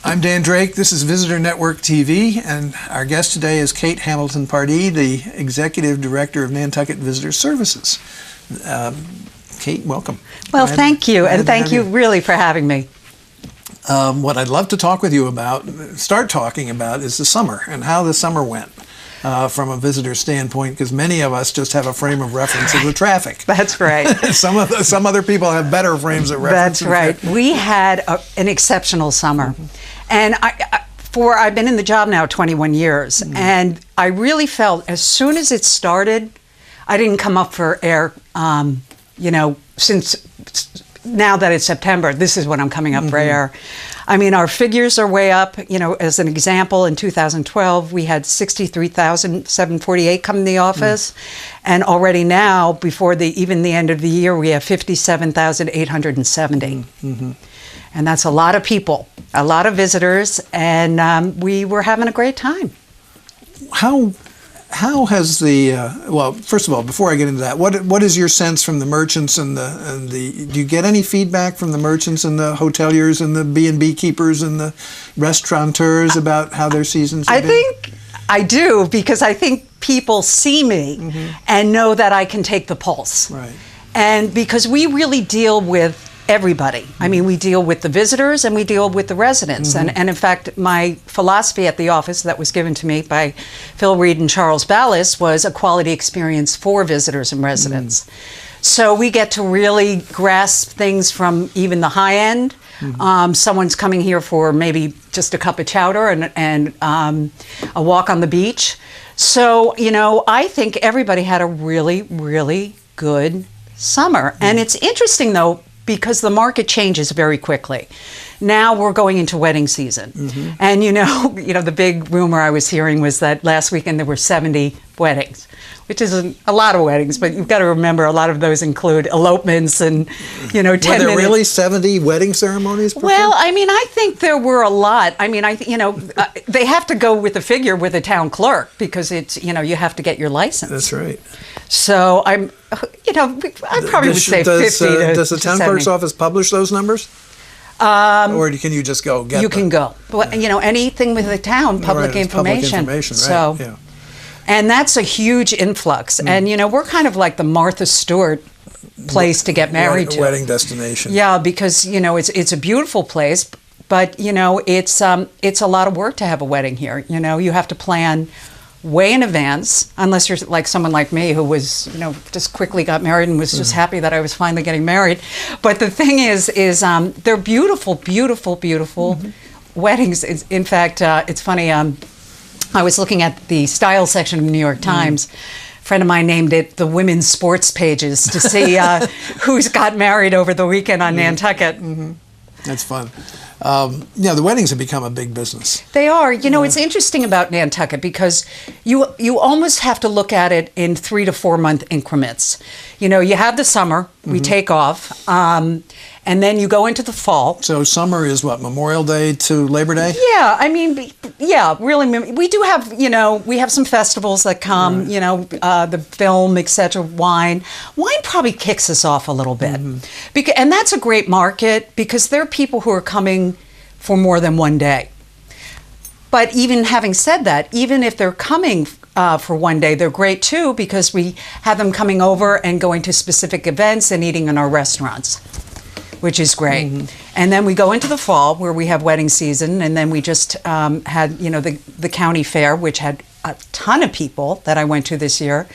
I'm Dan Drake. This is Visitor Network TV, and our guest today is KateHamiltonPardee, the Executive Director of Nantucket Visitor Services. Kate, welcome. Well, thank you, and thank you really for having me. What I'd love to talk with you about, start talking about, is the summer and how the summer went from a visitor standpoint, because many of us just have a frame of reference of the traffic. That's right. Some other people have better frames of reference. That's right. We had an exceptional summer. And I've been in the job now 21 years, and I really felt as soon as it started, I didn't come up for air, since now that it's September, this is when I'm coming up for air. I mean, our figures are way up. As an example, in 2012, we had 63,748 come in the office. And already now, before even the end of the year, we have 57,870. And that's a lot of people, a lot of visitors, and we were having a great time. How has well, first of all, before I get into that, what is your sense from the merchants and do you get any feedback from the merchants and the hoteliers and the B&B keepers and the restaurateurs about how their seasons have been? I think I do, because I think people see me and know that I can take the pulse. Right. And because we really deal with everybody. I mean, we deal with the visitors and we deal with the residents. And in fact, my philosophy at the office that was given to me by Phil Reed and Charles Ballas was a quality experience for visitors and residents. So we get to really grasp things from even the high end. Someone's coming here for maybe just a cup of chowder and a walk on the beach. So, I think everybody had a really, really good summer. And it's interesting, though, because the market changes very quickly. Now we're going into wedding season. And the big rumor I was hearing was that last weekend there were 70 weddings, which is a lot of weddings, but you've got to remember a lot of those include elopements and, 10 minutes. Were there really 70 wedding ceremonies performed? Well, I mean, I think there were a lot. I mean, they have to go with the figure with the town clerk because it's, you have to get your license. That's right. So I probably would say 50 to Does the town clerk's office publish those numbers? Or can you just go get them? You can go. But, anything with the town, public information. Public information, so, right. Yeah. And that's a huge influx. And, we're kind of like the Martha Stewart place to get married to. Wedding destination. Yeah, because, it's a beautiful place, but, it's a lot of work to have a wedding here. You have to plan way in advance, unless you're like someone like me who was, just quickly got married and was just happy that I was finally getting married. But the thing is they're beautiful, beautiful, beautiful weddings. In fact, it's funny, I was looking at the style section of the New York Times. A friend of mine named it the women's sports pages to see who's got married over the weekend on Nantucket. That's fun. The weddings have become a big business. They are. It's interesting about Nantucket because you almost have to look at it in 3 to 4 month increments. You have the summer, we take off, and then you go into the fall. So summer is what, Memorial Day to Labor Day? Yeah, I mean, really. We do have, we have some festivals that come, the film, etc., wine. Wine probably kicks us off a little bit. And that's a great market because there are people who are coming for more than one day. But even having said that, even if they're coming for one day, they're great too because we have them coming over and going to specific events and eating in our restaurants, which is great. And then we go into the fall where we have wedding season, and then we just had, the county fair, which had a ton of people that I went to this year.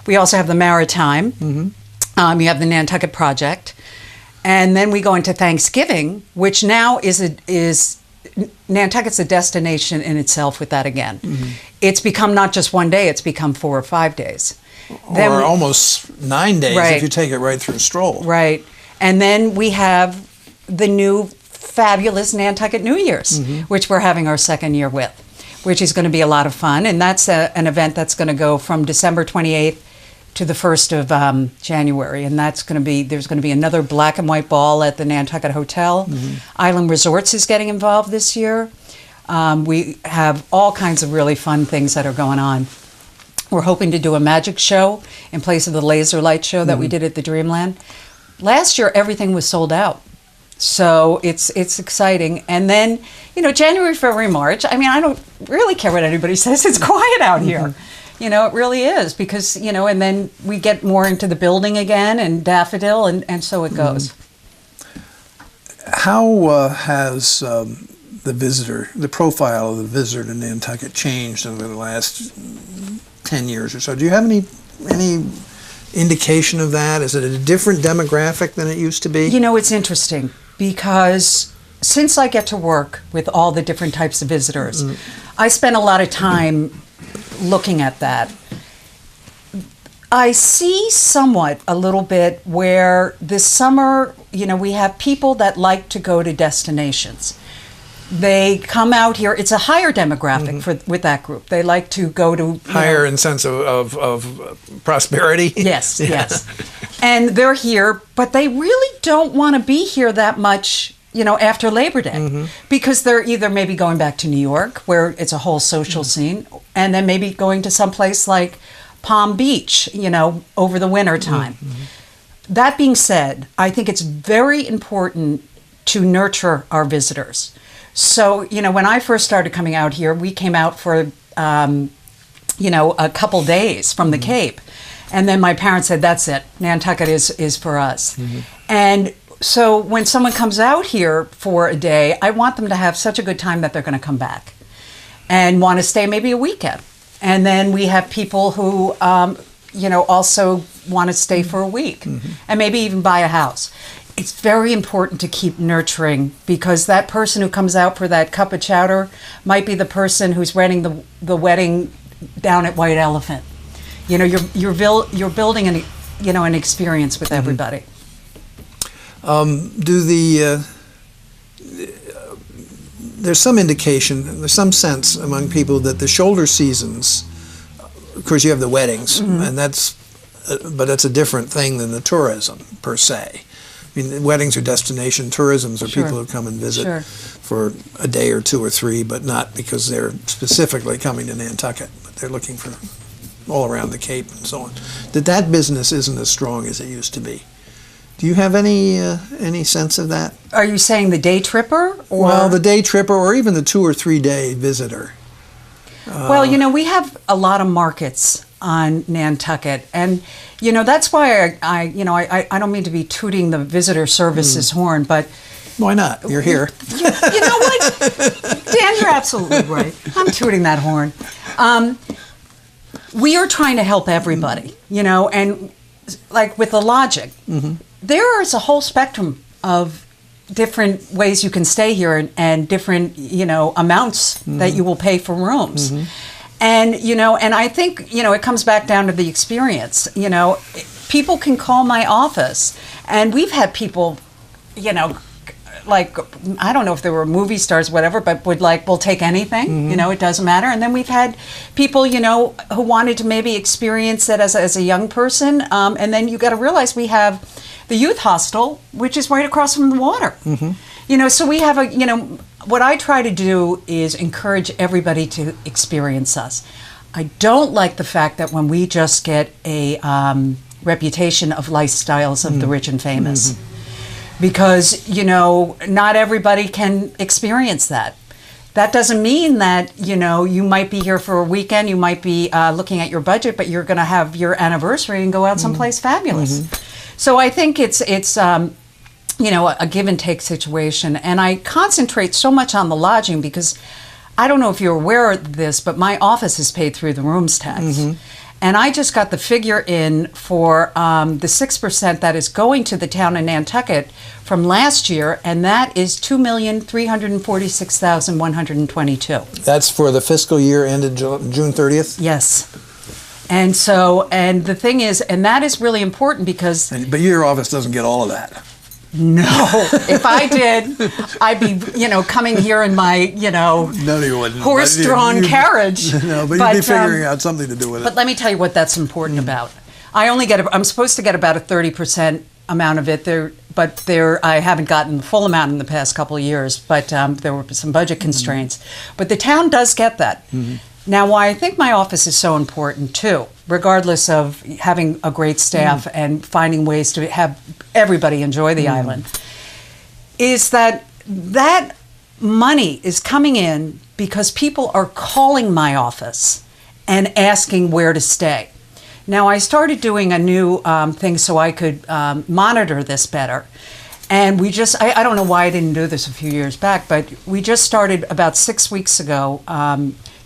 We also have the Maritime. You have the Nantucket Project. And then we go into Thanksgiving, which now is Nantucket's a destination in itself with that again. It's become not just one day, it's become 4 or 5 days. Or almost 9 days if you take it right through Stroll. Right. And then we have the new fabulous Nantucket New Year's, which we're having our second year with, which is going to be a lot of fun. And that's an event that's going to go from December 28th to the 1st of January. And there's going to be another black and white ball at the Nantucket Hotel. Island Resorts is getting involved this year. We have all kinds of really fun things that are going on. We're hoping to do a magic show in place of the laser light show that we did at the Dreamland. Last year, everything was sold out. So it's exciting. And then, January, February, March, I mean, I don't really care what anybody says. It's quiet out here. It really is because, and then we get more into the building again and daffodil and so it goes. How has the profile of the visitor to Nantucket changed over the last 10 years or so? Do you have any indication of that? Is it a different demographic than it used to be? It's interesting because since I get to work with all the different types of visitors, I spend a lot of time looking at that. I see somewhat a little bit where this summer, we have people that like to go to destinations. They come out here. It's a higher demographic with that group. They like to go to higher in sense of prosperity. Yes, yes, and they're here, but they really don't want to be here that much. After Labor Day, because they're either maybe going back to New York, where it's a whole social scene, and then maybe going to someplace like Palm Beach, over the winter time. That being said, I think it's very important to nurture our visitors. So, when I first started coming out here, we came out for, a couple days from the Cape. And then my parents said, that's it. Nantucket is for us. And so when someone comes out here for a day, I want them to have such a good time that they're going to come back and want to stay maybe a weekend. And then we have people who, also want to stay for a week and maybe even buy a house. It's very important to keep nurturing because that person who comes out for that cup of chowder might be the person who's renting the wedding down at White Elephant. You're building an experience with everybody. There's some indication, there's some sense among people that the shoulder seasons, of course you have the weddings, and but that's a different thing than the tourism per se. I mean, weddings are destination tourisms, or people who come and visit for a day or two or three, but not because they're specifically coming to Nantucket, but they're looking for all around the Cape and so on. That business isn't as strong as it used to be. Do you have any sense of that? Are you saying the day tripper? Or? Well, the day tripper or even the 2 or 3 day visitor. Well, we have a lot of markets on Nantucket. And, that's why I don't mean to be tooting the visitor services horn, but... Why not? You're here. You know what? Dan, you're absolutely right. I'm tooting that horn. We are trying to help everybody, and like with the lodging. There is a whole spectrum of different ways you can stay here and different, amounts that you will pay for rooms. And, and I think, it comes back down to the experience. People can call my office and we've had people, like, I don't know if they were movie stars, whatever, but we'll take anything, it doesn't matter. And then we've had people, who wanted to maybe experience it as a young person. And then you got to realize we have the youth hostel, which is right across from the water. So we have what I try to do is encourage everybody to experience us. I don't like the fact that when we just get a reputation of lifestyles of the rich and famous. Because, not everybody can experience that. That doesn't mean that, you might be here for a weekend, you might be looking at your budget, but you're going to have your anniversary and go out someplace fabulous. So I think it's a give and take situation. And I concentrate so much on the lodging because I don't know if you're aware of this, but my office is paid through the rooms tax. And I just got the figure in for the 6% that is going to the town of Nantucket from last year, and that is $2,346,122. That's for the fiscal year ended June 30th? Yes. And so, and the thing is, and that is really important because... But your office doesn't get all of that. No. If I did, I'd be, coming here in my, no, you wouldn't. horse-drawn carriage. No, but you'd be figuring out something to do with it. But let me tell you what that's important about. I'm supposed to get about a 30% amount of it there, but I haven't gotten the full amount in the past couple of years, but there were some budget constraints. But the town does get that. Now, why I think my office is so important, too, regardless of having a great staff and finding ways to have everybody enjoy the island, is that money is coming in because people are calling my office and asking where to stay. Now, I started doing a new thing so I could monitor this better. And I don't know why I didn't do this a few years back, but we just started about 6 weeks ago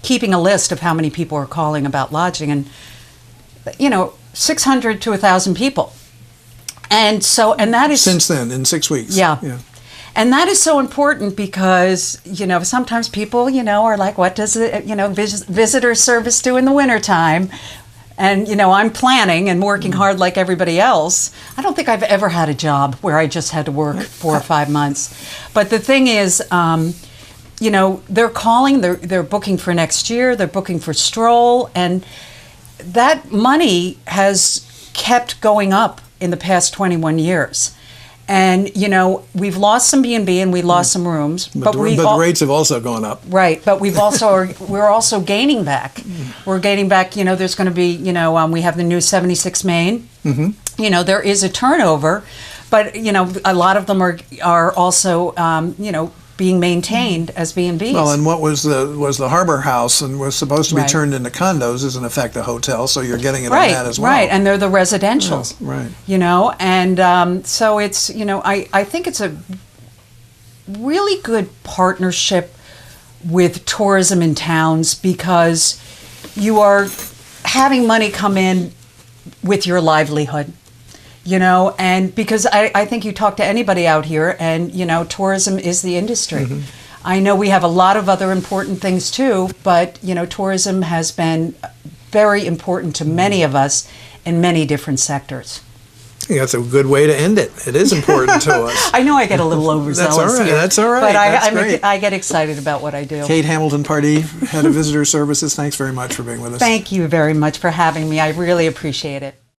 keeping a list of how many people are calling about lodging. And, 600 to 1,000 people. And that is... Since then, in 6 weeks. Yeah. And that is so important because, sometimes people, are like, what does visitor service do in the wintertime? And, I'm planning and working hard like everybody else. I don't think I've ever had a job where I just had to work 4 or 5 months. But the thing is, they're calling, they're booking for next year, they're booking for Stroll, and that money has kept going up in the past 21 years. And, we've lost some B&B and we lost some rooms. But the rates have also gone up. Right. But we're also gaining back. We're gaining back, there's going to be, we have the new 76 Main. Mm-hmm. There is a turnover, but, a lot of them are also, being maintained as B&Bs. Well, and what was the Harbor House and was supposed to be turned into condos is in effect a hotel, so you're getting it on that as well. Right, and they're the residentials. Right. And so it's, I think it's a really good partnership with tourism in towns because you are having money come in with your livelihood. And because I think you talk to anybody out here and, tourism is the industry. Mm-hmm. I know we have a lot of other important things too, but, tourism has been very important to many of us in many different sectors. I think that's a good way to end it. It is important to us. I know I get a little overzealous. That's all right. Here, that's all right. But I get excited about what I do. KateHamiltonPardee, Head of Visitor Services, thanks very much for being with us. Thank you very much for having me. I really appreciate it.